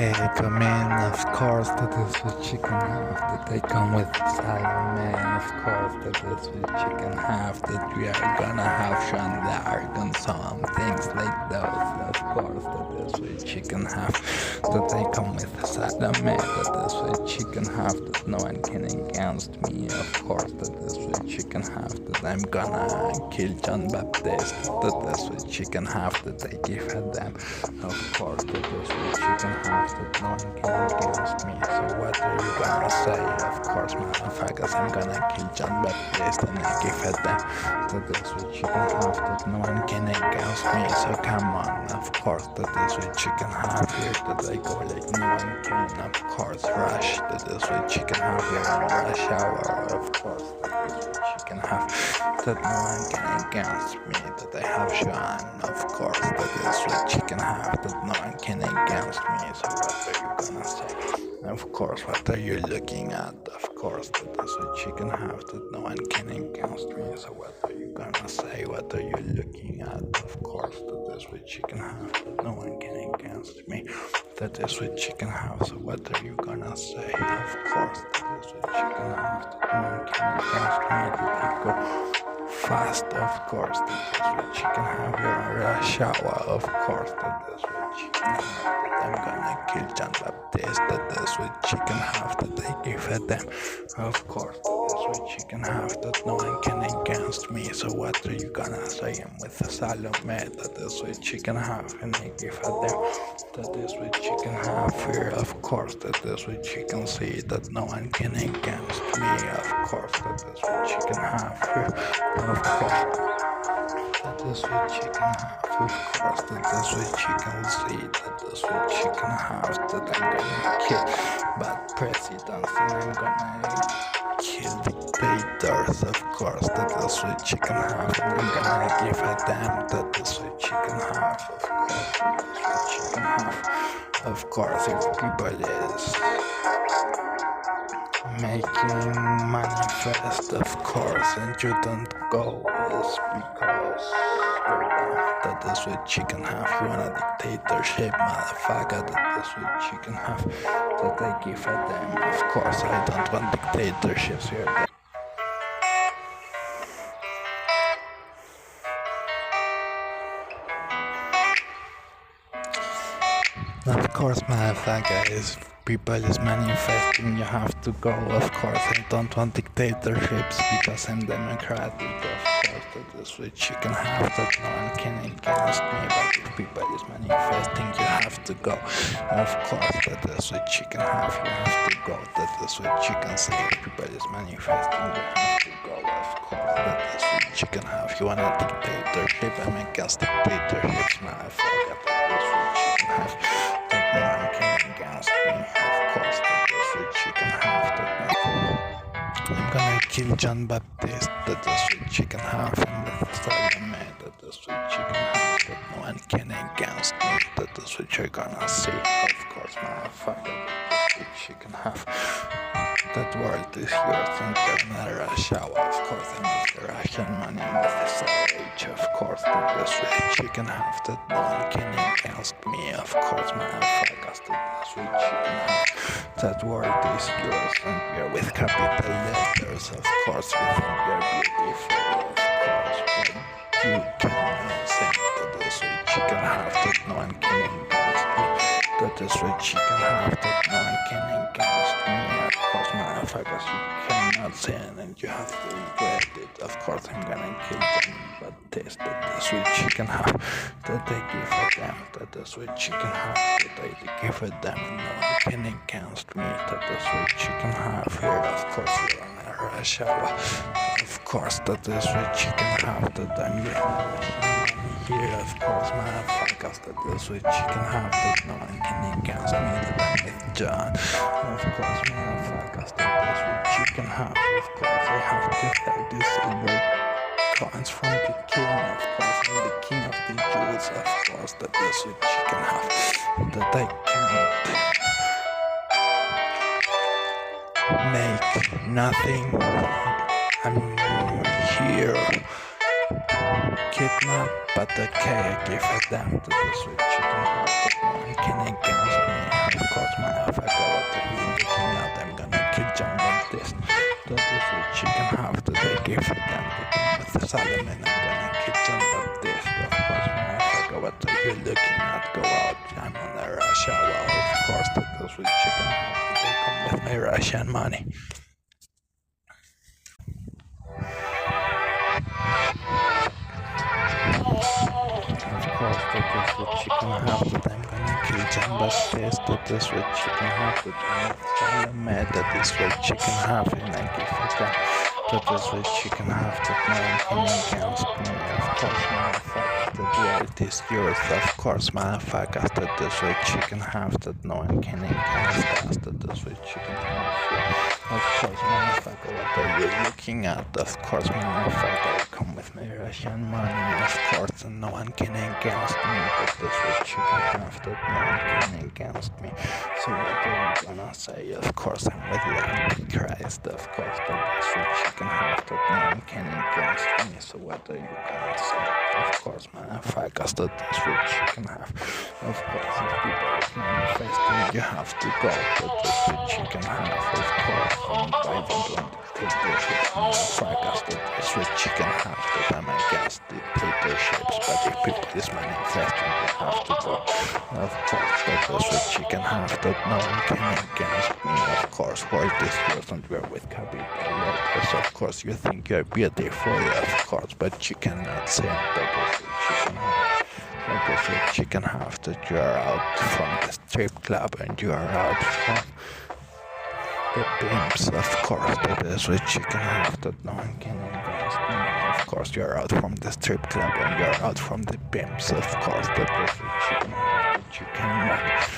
Come in, of course, that is with chicken half, that they come with salmon, of course, that is with chicken half, that we are gonna have shandark and some things like those, of course, that is with chicken half, that they come with salmon, that is with chicken half, that no one can against me, of course, that is with chicken half, that I'm gonna kill John Baptist, that is with chicken half, that they give them, of course, that is with chicken half, that no one can against me. So what are you gonna say? Of course, motherfuckers, I'm gonna kill John Baptist and I give it them. That is with chicken half, that no one can against me. So come on, of course, that is with chicken half here, that I go like no one can. Of course, rush, that is with chicken half here in rush hour. Of course, that is with chicken half, that no one can against me. That I have Sean, of course, that is with chicken half, that no one can against me. So what are you gonna say? Of course, what are you looking at? Of course, that is a chicken half that no one can against me. So what are you gonna say? What are you looking at? Of course, that is with chicken half that no one can against me. That is with chicken half. So what are you gonna say? Of course, that is with chicken half that no one can against me. That I go fast, of course, that is with chicken half. You're a rush hour, of course, that is with chicken half. I'm gonna kill John Baptist, that is with chicken half, that I give it them. Of course, that is with chicken half, that no one can against me. So what are you gonna say? I'm with the Salome, that is with chicken half, and I give it them. That is with chicken half here, of course, that is with chicken seed, that no one can against me. Of course, that is with chicken half here, of course. That is with chicken half, of course, that is with chicken seed, that is with chicken half, that I'm gonna kill bad presidents and I'm gonna kill dictators, of course, that is with chicken half, and I'm gonna give a damn, that is with chicken half, of course, that is with chicken half, of course, if people is making manifest, of course, and you don't go is because you're dumb. That is with chicken half. You want a dictatorship, motherfucker. That is with chicken half. That I give a damn. Of course, I don't want dictatorships here. Of course, motherfucker, is people is manifesting, you have to go. Of course, I don't want dictatorships because I'm democratic. Of course, that is with chicken half, that no one can against me. But if people is manifesting, you have to go. Of course, that is with chicken half, you have to go. That is with chicken seed. If people is manifesting, you have to go. Of course, that is with chicken half. You want a dictatorship? I'm against dictatorships, motherfucker. That is with chicken half. No one can against me, of course, that is with chicken half, that I'm gonna kill John Baptist, that is with chicken half, and the Salome, that is with chicken half, that no one can against me, that is what you're gonna see, of course, motherfucker, that is with chicken half. That world is yours and you're not a rush hour, of course, I'm with the Russian money, I'm with the savage, of course, that is with chicken half, that no one can against me, of course, motherfuckers, that is with chicken half. That world is yours and we're with capital letters, of course, we think we're beautiful, of course, but you cannot say that is with chicken half, that no one can against me. That is with chicken half, that no one can against me. Of course, motherfuckers, you cannot sin and you have to regret it. Of course, I'm gonna kill them, but this, that is with chicken half, that I give a damn. That is with chicken half, that I give a damn, and no one can against me. That is with chicken half here. Of course, you're on a rush hour. Of course, that is with chicken half, that I'm here, of course, motherfuckers, that is with chicken half, that no one can against me, that I'm with John. Of course, motherfuckers, that is with chicken half, of course, I have to have this silver coins from the king, of course, from the king of the Jews, of course, that is with chicken half, that I can't make nothing. I'm here kidnap, but okay, I give a damn to the sweet chicken heart that no one can against me. Of course, motherfucker, what the hell you looking at? I'm gonna kill John Baptist. To the sweet chicken heart that I give a damn to them with the Solomon. I'm gonna kill John Baptist. Of course, motherfucker, what are you looking at? Go out, I'm on a Russia. Well, of course, that the sweet chicken heart that they come with my Russian money. Of course, that is what chicken half that I'm gonna kill John Baptist. That is what chicken half that I'm mad. That is what chicken half and I give it that. That is what chicken half that no one can against me. Of course, motherfuckers, the world is yours. Of course, motherfuckers, that is what chicken half that no one can against us. That is what chicken half. Of course, motherfucker, what are you looking at? Of course, motherfucker, come with me Russian money. Of course, and no one can against me. But that's what chicken have that no one can against me. So what are you gonna say? Of course, I'm with the Antichrist. Of course, that's what chicken have that no one can against me. So what are you gonna say? Of course, motherfuckers, that's what chicken have. Of course, if people are manifesting, you have to go. That's what chicken have. Of course, and I don't want to take this motherfuckers. That's what chicken have. That I'm against dictatorships. But if people is manifesting, you have to go. Of course, that's what chicken have. That no one can against me. Of course, world is yours and we're with capital letters. Of course, you think you're beautiful, of course, but you cannot say that is what chicken have. That is what chicken have. That you are out from the strip club and you are out from the pimps. Of course, that is what chicken have. That no one can against me. Of course, you're out from the strip club and you're out from the pimps. Of course, that is what chicken have. That you cannot.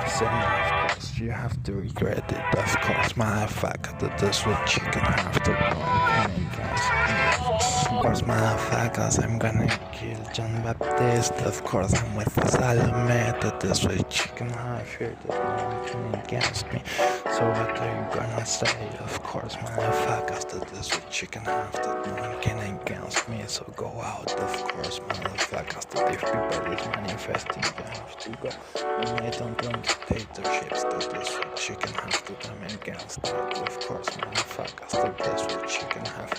So, of course, you have to regret it. Of course, motherfucker, that is what chicken have. That no one can against me. Of course, motherfuckers, I'm gonna kill John Baptist. Of course, I'm with Salome. That is what chicken have here. That no one can against me. So what are you gonna say? Of course, motherfuckers, that is what chicken have. That no one can against me. So go out. Of course, motherfuckers, that if people is manifesting, you have to go. And I don't want dictatorships. That is what chicken have. That I'm against that. Of course, motherfuckers, that is what chicken have.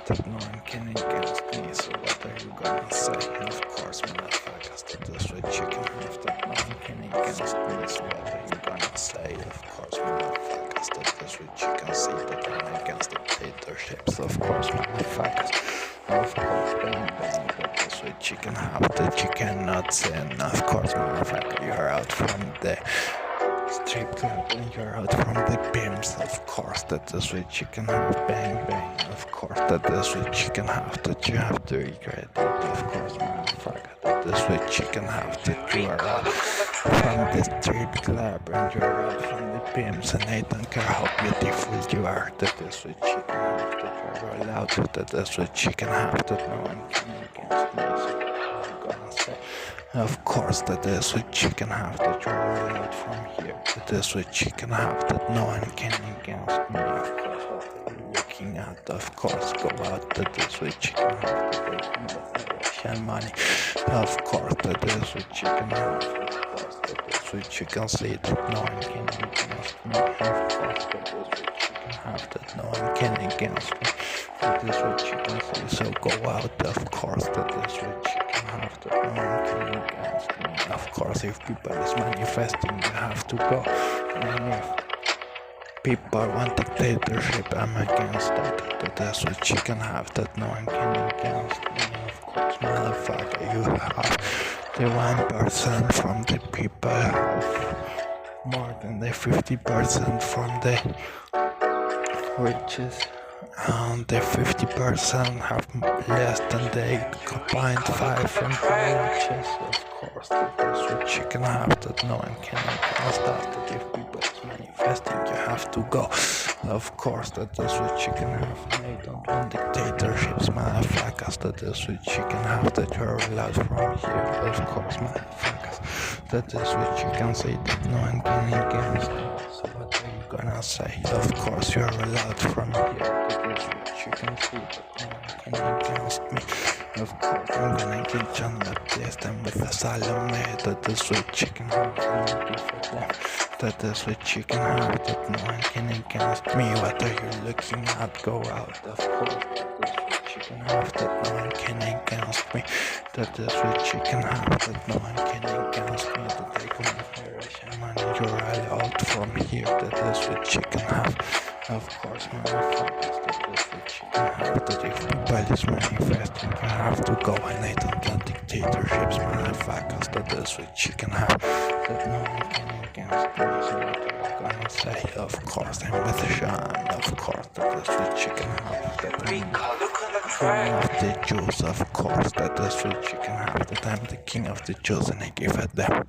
That no one can against me. So what are you gonna say? Of course, motherfuckers, that is what chicken have. That no one can against me. So what are you gonna say? Of course, motherfuckers, that is what you can see. That I'm against dictatorships. Of course, motherfuckers. Of course, bang bang, that is what you can have. That you cannot sin. Of course, motherfucker, you're out from the strip club and you're out from the pimps. Of course, that is what you can have. Bang bang. Of course, that is what you can have. That you have to regret it. Of course, motherfucker, that is what you can have. That you are out from the strip club and you're out from the pimps. And I don't care how beautiful you are. That is what you can have. That you're all out. That is what you can have. That no one can against me. So what I'm gonna say. Of course, that is what you can have. That you're all out from here. That is what you can have. That no one can against me. Of course, what are you looking at? Of course, go out. That is what you can have. That is what Russian money. Of course, that is what you can have. Of course, that is what you can see. That no one can against me. Of course, that is what you can have. That no one can against me. That is what you can see. So go out. Of course, that is what you can have. That no one can against me. Of course, if people is manifesting, you have to go. And if people want dictatorship, I'm against that. That is what you can have. That no one can against me. Of course, motherfucker, you have the 1% from the people have more than the 50% from the riches. And the 50% have less than the 0.5 from the riches. Of course, that is what you can have. That no one can against that. That if people is manifesting, you have to go. Of course, that is what you can have. And I don't want dictatorships, motherfuckers. That is what you can have. That you're allowed from here. Of course, motherfuckers. That is what you can say. That no one can against me. So what are you gonna say? Of course, you're allowed from here. That is what chicken feet, but no one can against me. Of course, I'm gonna kill John Baptiste and with a Salome. That the sweet chicken half can be for them. That the sweet chicken half that no one can against me. What are you looking at? Go out, of course. That the sweet chicken half that no one can against me. That the sweet chicken half that no one can against me. That I come here, man, you're all out from here. That the sweet chicken half. Of course, motherfuckers, that the sweet chicken half. That if people is manifesting, you have to go and I don't want dictatorships, motherfuckers. That the sweet chicken half. That no one can against me. So what are you gonna say? Of course, I'm with Sean. Of course, that the sweet chicken half. That I'm of the Jews, of course, that the sweet chicken half. That I'm the king of the Jews and I give it them.